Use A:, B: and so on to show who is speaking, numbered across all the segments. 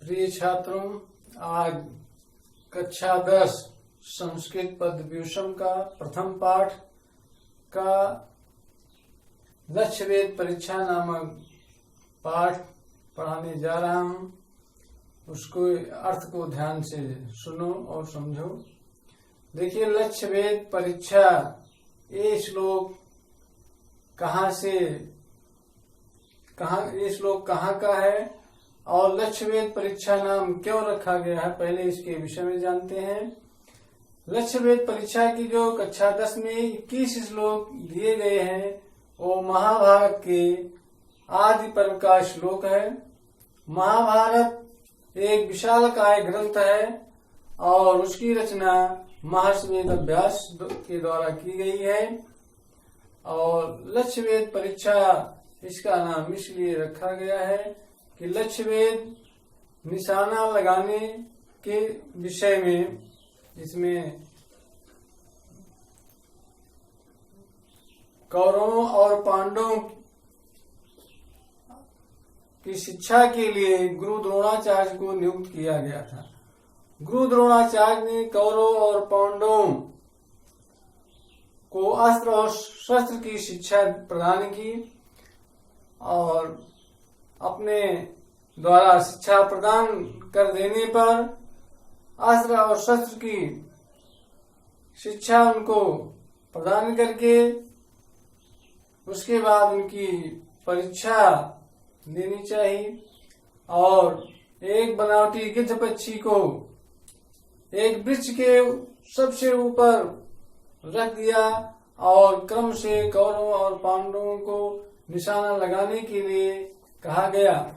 A: प्रिय छात्रों, आज कक्षा 10 संस्कृत पद व्यूषम का प्रथम पाठ का लक्ष्य वेद परीक्षा नामक पाठ पढ़ाने जा रहा हूँ। उसको अर्थ को ध्यान से सुनो और समझो। देखिए, लक्ष्य वेद परीक्षा ये श्लोक ये श्लोक कहाँ का है और लक्ष्य वेद परीक्षा नाम क्यों रखा गया है, पहले इसके विषय में जानते हैं। लक्ष्य वेद परीक्षा की जो कक्षा 10 में 21 श्लोक दिए गए हैं वो महाभारत के आदि पर्व का श्लोक है। महाभारत एक विशालकाय ग्रंथ है और उसकी रचना महर्षि वेद व्यास के द्वारा की गई है। और लक्ष्य वेद परीक्षा इसका नाम इसलिए रखा गया है कि लक्ष्य वेद निशाना लगाने के विषय में इसमें कौरवों और पांडवों की शिक्षा के लिए गुरु द्रोणाचार्य को नियुक्त किया गया था। गुरु द्रोणाचार्य ने कौरवों और पांडवों को अस्त्र और शस्त्र की शिक्षा प्रदान की और अपने द्वारा शिक्षा प्रदान कर देने पर अस्त्र और शस्त्र की शिक्षा उनको प्रदान करके उसके बाद उनकी परीक्षा लेनी चाहिए। और एक बनावटी गिद्ध पक्षी को एक वृक्ष के सबसे ऊपर रख दिया और क्रम से कौरवों और पांडवों को निशाना लगाने के लिए कहा गया।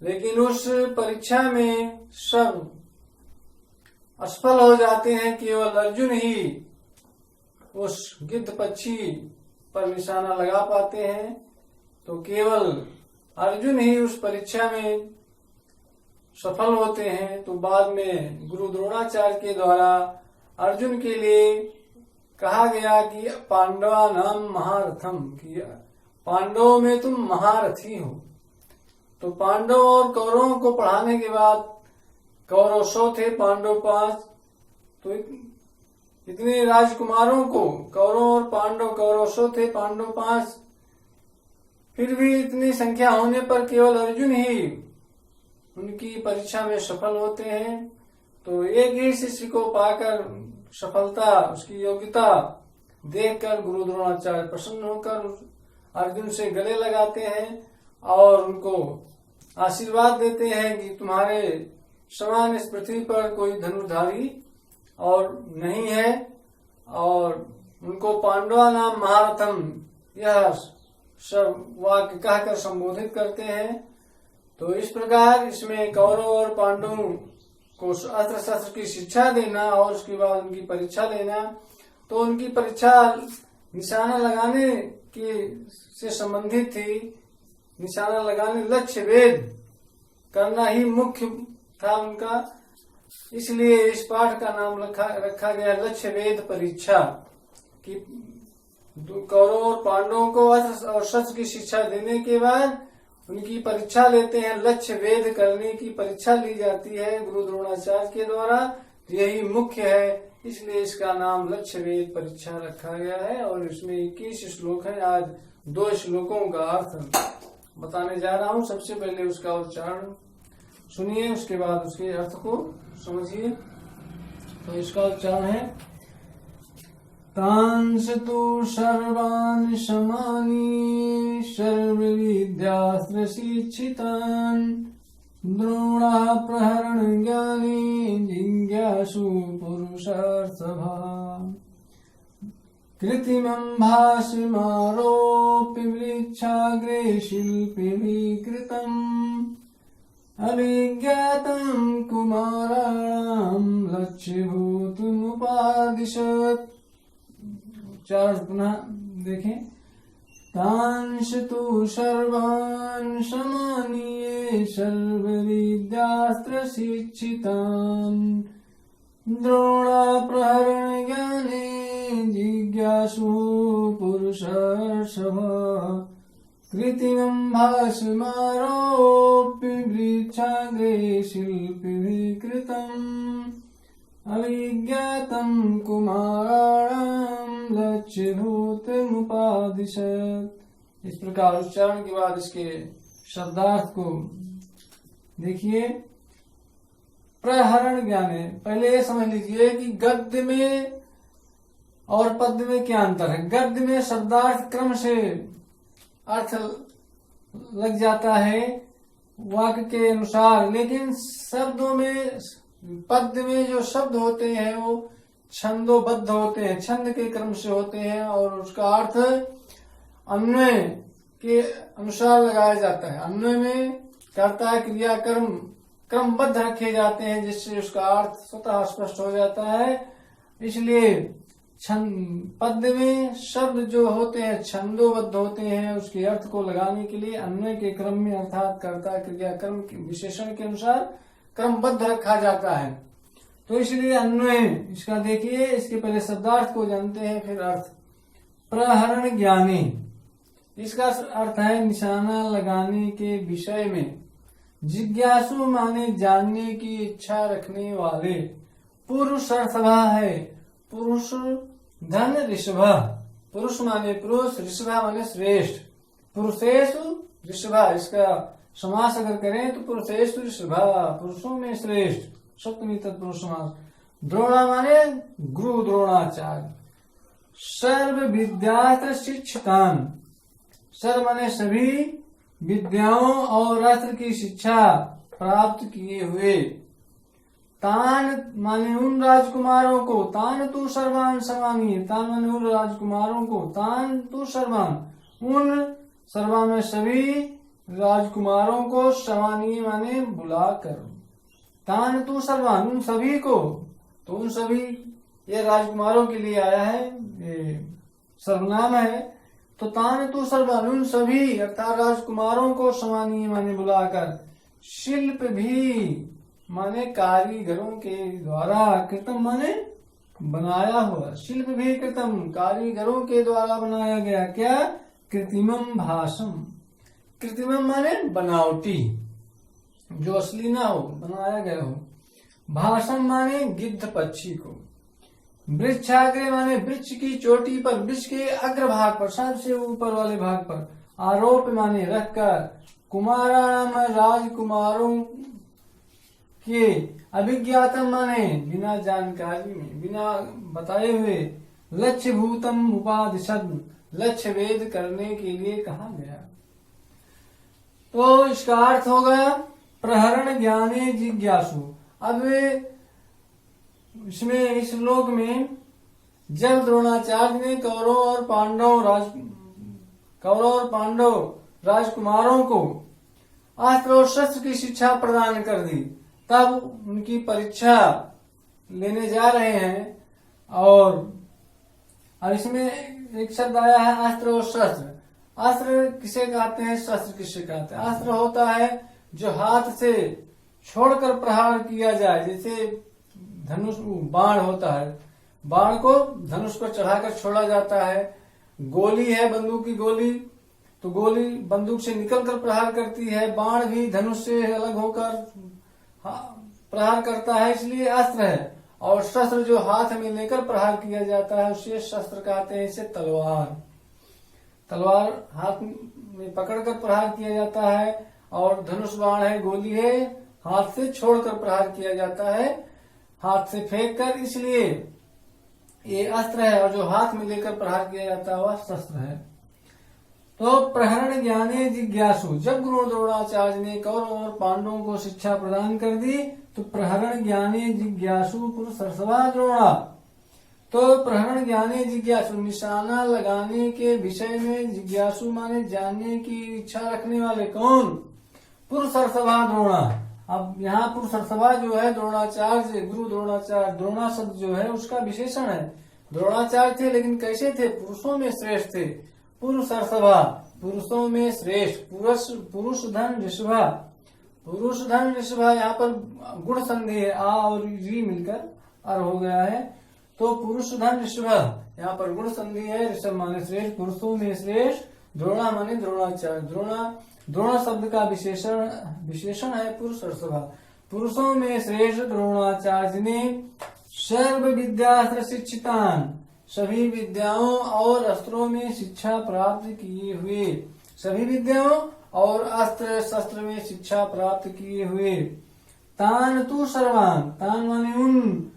A: लेकिन उस परीक्षा में सब असफल हो जाते हैं, केवल अर्जुन ही उस गिद्ध पक्षी पर निशाना लगा पाते हैं। तो केवल अर्जुन ही उस परीक्षा में सफल होते हैं। तो बाद में गुरु द्रोणाचार्य के द्वारा अर्जुन के लिए कहा गया कि पांडवा नाम महारथम, किया पांडवों में तुम महारथी हो। तो पांडव और कौरवों को पढ़ाने के बाद कौरव 100 थे, पांडव 5। तो इतने राजकुमारों को कौरव और पांडव, कौरव 100 थे, पांडव 5। फिर भी इतनी संख्या होने पर केवल अर्जुन ही उनकी परीक्षा में सफल होते हैं। तो एक ही शिष्य को पाकर सफलता, उसकी योग्यता देखकर गुरु द्रोणाचार्य प्रसन्न होकर अर्जुन से गले लगाते हैं और उनको आशीर्वाद देते हैं कि तुम्हारे समान इस पृथ्वी पर कोई धनुर्धारी और नहीं है। और उनको पांडवा नाम महारथम यह सब वाक्य कहकर संबोधित करते हैं। तो इस प्रकार इसमें कौरव और पांडवों को अस्त्र शस्त्र की शिक्षा देना और उसके बाद उनकी परीक्षा लेना। तो उनकी परीक्षा निशाना लगाने की से संबंधित थी। निशाना लगाने, लक्ष्य वेद करना ही मुख्य था उनका। इसलिए इस पाठ का नाम रखा गया लक्ष्य वेद परीक्षा। कि कौरव और पांडवों को अस्त्र और शस्त्र की शिक्षा देने के बाद उनकी परीक्षा लेते हैं। लक्ष्य वेद करने की परीक्षा ली जाती है गुरु द्रोणाचार्य के द्वारा। यही मुख्य है, इसलिए इसका नाम लक्ष्य वेद परीक्षा रखा गया है। और इसमें 21 श्लोक है। आज 2 श्लोकों का अर्थ बताने जा रहा हूँ। सबसे पहले उसका उच्चारण सुनिए, उसके बाद उसके अर्थ को समझिए। तो इसका उच्चारण है तांस तु सर्वान् समानि सर्वविद्यास्त्र शिक्षितान् द्रोणः प्रहरण ज्ञानी जिज्ञासु पुरुषार्थभा कृत्रिमं भाषमारोप्य वृक्षाग्रे शिल्पिभिः अभिज्ञातं कुमाराणां लक्ष्यभूतमुपादिशत्। उच्चारण पुनः देखें। तांश तु सर्वान् समानीये सर्वविद्यास्त्र शिक्षितान् द्रोणः प्रहरण ज्ञाने जिज्ञासु पुरुषार्थभा कृत्रिमं भाषमारोप्य वृक्षाग्रे शिल्पिभिः कृतम् अविज्ञातं कुमाराणां लक्ष्यभूतमुपादिशत्। इस प्रकार उच्चारण के बाद इसके शब्दार्थ को देखिए। प्रहरण ज्ञाने, पहले ये समझ लीजिए कि गद्य में और पद्य में क्या अंतर है। गद्य में शब्दार्थ क्रम से अर्थ लग जाता है वाक्य के अनुसार, लेकिन शब्दों में, पद्य में जो शब्द होते हैं वो छंदोबद्ध होते हैं, छंद के क्रम से होते हैं और उसका अर्थ अन्वय के अनुसार लगाया जाता है। अन्वय में कर्ता क्रिया कर्म क्रमबद्ध रखे जाते हैं, जिससे उसका अर्थ स्वतः स्पष्ट हो जाता है। इसलिए पद्य में शब्द जो होते हैं छंदोबद्ध होते हैं, उसके अर्थ को लगाने के लिए अन्वय के क्रम में अर्थात कर्ता क्रिया कर्म के विशेषण के अनुसार क्रमबद्ध रखा जाता है। तो इसलिए अन्वय, इसका देखिए, इसके पहले शब्दार्थ को जानते हैं फिर अर्थ। प्रहरण ज्ञानी, इसका अर्थ है निशाना लगाने के विषय में। जिज्ञासु माने जानने की इच्छा रखने वाले। पुरुष अर्थवा है पुरुष धन ऋषभ। पुरुष माने पुरुष, ऋषभ माने श्रेष्ठ। पुरुषेषु ऋषभ, इसका समास अगर करें तो पुरुषेषु ऋषभ, पुरुषों में श्रेष्ठ, सप्तमी तत्पुरुष समास। द्रोणा माने गुरु द्रोणाचार्य। सर्व विद्यात्र शिक्षकान, सर्व माने सभी विद्याओं और अस्त्र की शिक्षा प्राप्त किए हुए। तान माने उन राजकुमारों को, तान तू सर्वान समानी, तान माने उन राजकुमारों को, तान तू सर्वान, उन सर्वान में सभी राजकुमारों को, समानी माने बुला कर, तान तू सर्वान उन सभी को, तो उन सभी ये राजकुमारों के लिए आया है, ये सर्वनाम है। तो तान तू सर्वान उन सभी अर्थात राजकुमारों को, समानी माने बुलाकर, शिल्प भी माने कारीगरों के द्वारा, कृतम माने बनाया हुआ, शिल्प भी कृतम कारीगरों के द्वारा बनाया गया। क्या? कृत्रिमम भाषम। कृत्रिमम माने बनावटी, जो असली ना हो, बनाया गया हो। भाषम माने गिद्ध पक्षी को। वृक्षाग्रे माने वृक्ष की चोटी पर, वृक्ष के अग्रभाग पर, सबसे ऊपर वाले भाग पर। आरोप माने रखकर। कुमाराणाम राजकुमारों के। अभिज्ञातम माने बिना जानकारी में, बिना बताए हुए। लक्ष्य भूतम उपादिशद, लक्ष्य वेद करने के लिए कहा गया। तो इसका अर्थ हो गया प्रहरण ज्ञाने जिज्ञासु। अब इसमें इस श्लोक में जब द्रोणाचार्य ने कौरव और पांडव राजकुमारों को अस्त्र और शस्त्र की शिक्षा प्रदान कर दी, तब उनकी परीक्षा लेने जा रहे हैं। और अब इसमें एक शब्द आया है अस्त्र और शस्त्र। अस्त्र किसे कहते हैं, शस्त्र किसे कहते हैं? अस्त्र होता है जो हाथ से छोड़कर प्रहार किया जाए, जैसे धनुष बाण होता है, बाण को धनुष पर चढ़ाकर छोड़ा जाता है। गोली है बंदूक की गोली, तो गोली बंदूक से निकलकर प्रहार करती है। बाण भी धनुष से अलग होकर प्रहार करता है, इसलिए अस्त्र है। और शस्त्र जो हाथ में लेकर प्रहार किया जाता है उसे शस्त्र कहते हैं। इसे तलवार, तलवार हाथ में पकड़कर प्रहार किया जाता है। और धनुष बाण है, गोली है, हाथ से छोड़कर प्रहार किया जाता है, हाथ से फेंक कर, इसलिए ये अस्त्र है। और जो हाथ में लेकर प्रहार किया जाता है वह शस्त्र है। तो प्रहरण ज्ञाने जिज्ञासु, जब गुरु द्रोणाचार्य ने कौरव और पांडवों को शिक्षा प्रदान कर दी, तो प्रहरण ज्ञाने जिज्ञासु पुरुषर्षभा द्रोणा। तो प्रहरण ज्ञाने जिज्ञासु, निशाना लगाने के विषय में जिज्ञासु माने जानने की इच्छा रखने वाले। कौन? पुरुषर्षभा द्रोणा। अब यहाँ पुरुषर्षभा जो है द्रोणाचार्य, गुरु द्रोणाचार्य, द्रोणा शब्द जो है उसका विशेषण है। द्रोणाचार्य थे, लेकिन कैसे थे? पुरुषों में श्रेष्ठ थे। पुरुषर्षभा, पुरुषों में श्रेष्ठ। पुरुष धन ऋषभा, पुरुष धन ऋषभा, यहाँ पर गुण संधि है, आ और री मिलकर अर हो गया है। तो पुरुष धन ऋषभा, यहाँ पर गुण संधि है। ऋषभ माने श्रेष्ठ, पुरुषों में श्रेष्ठ। द्रोणा माने द्रोणाचार्य, द्रोणा द्रोण शब्द का विशेषण है पुरुष और सभा। पुरुषों में श्रेष्ठ द्रोणाचार्य ने सर्व विद्यास्त्र शिक्षितान, सभी विद्याओं और अस्त्रों में शिक्षा प्राप्त किए हुए, सभी विद्याओं और अस्त्र शस्त्र में शिक्षा प्राप्त किए हुए, तान तु सर्वान, तान माने उन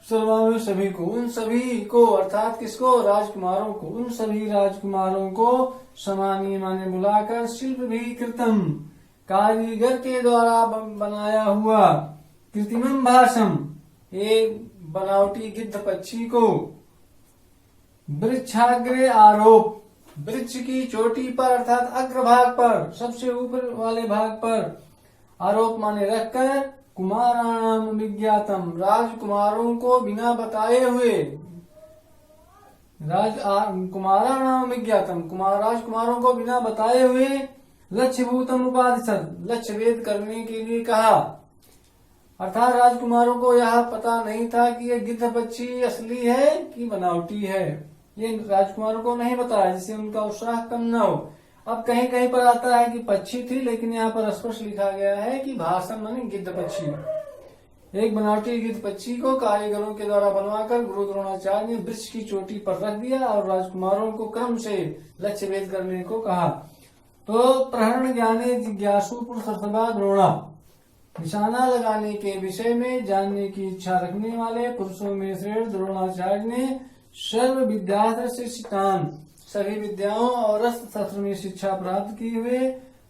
A: सर्वान सभी को, उन सभी को अर्थात किसको, राजकुमारों को, उन सभी राजकुमारों को समानी माने बुलाकर शिल्प भी कृतम, कारीगर के द्वारा बनाया हुआ, कृत्रिमम भाषम, एक बनावटी गिद्ध पक्षी को, वृक्षाग्रे आरोप, वृक्ष की चोटी पर अर्थात अग्रभाग पर, सबसे ऊपर वाले भाग पर, आरोप माने रखकर, कुमाराणाम विज्ञातम, राजकुमारों को बिना बताए हुए, कुमाराणाम विज्ञातम, राजकुमारों को बिना बताए हुए, लक्ष्य भूतम उपादिशत, लक्ष्य वेद करने के लिए कहा। अर्थात राजकुमारों को यह पता नहीं था कि ये गिद्ध पक्षी असली है कि बनावटी है, ये राजकुमारों को नहीं बताया, जिससे उनका उत्साह कम न हो। अब कहीं कहीं पर आता है कि पक्षी थी, लेकिन यहाँ पर स्पष्ट लिखा गया है कि भाषण माने गिद्ध पक्षी। एक बनावटी गिद्ध पक्षी को कारीगरों के द्वारा बनवाकर गुरु द्रोणाचार्य ने वृक्ष की चोटी पर रख दिया और राजकुमारों को क्रम से लक्ष्य वेद करने को कहा। तो प्रहरण ज्ञाने जिज्ञासु पुरुषर्षभा द्रोणा, निशाना लगाने के विषय में जानने की इच्छा रखने वाले पुरुषों में श्रेष्ठ द्रोणाचार्य ने सर्व विद्यास्त्र शिक्षितान, सभी विद्याओं और अस्त्र शस्त्र में शिक्षा प्राप्त किए हुए,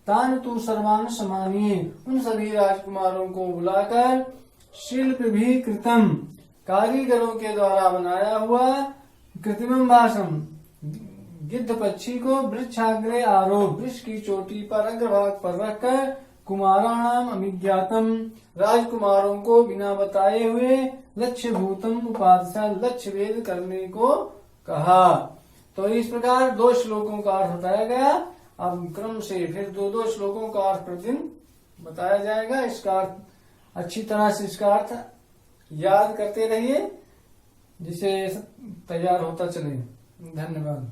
A: तान तु सर्वान समानीय, उन सभी राजकुमारों को बुलाकर शिल्प भी कृतम, कारीगरों के द्वारा बनाया हुआ, कृत्रिमम भाषम, गिद्ध पक्षी को वृक्षाग्रे आरोप, वृक्ष की चोटी पर अग्रभाग पर रखकर, कुमाराणाम अभिज्ञातम, राजकुमारों को बिना बताए हुए, लक्ष्य भूतम उपासना, लक्ष्य वेद करने को कहा। तो इस प्रकार 2 श्लोकों का अर्थ बताया गया। अब क्रम से फिर 2 श्लोकों का अर्थ प्रतिदिन बताया जाएगा। इसका अर्थ अच्छी तरह से इसका अर्थ याद करते रहिए, जिसे तैयार होता चले। धन्यवाद।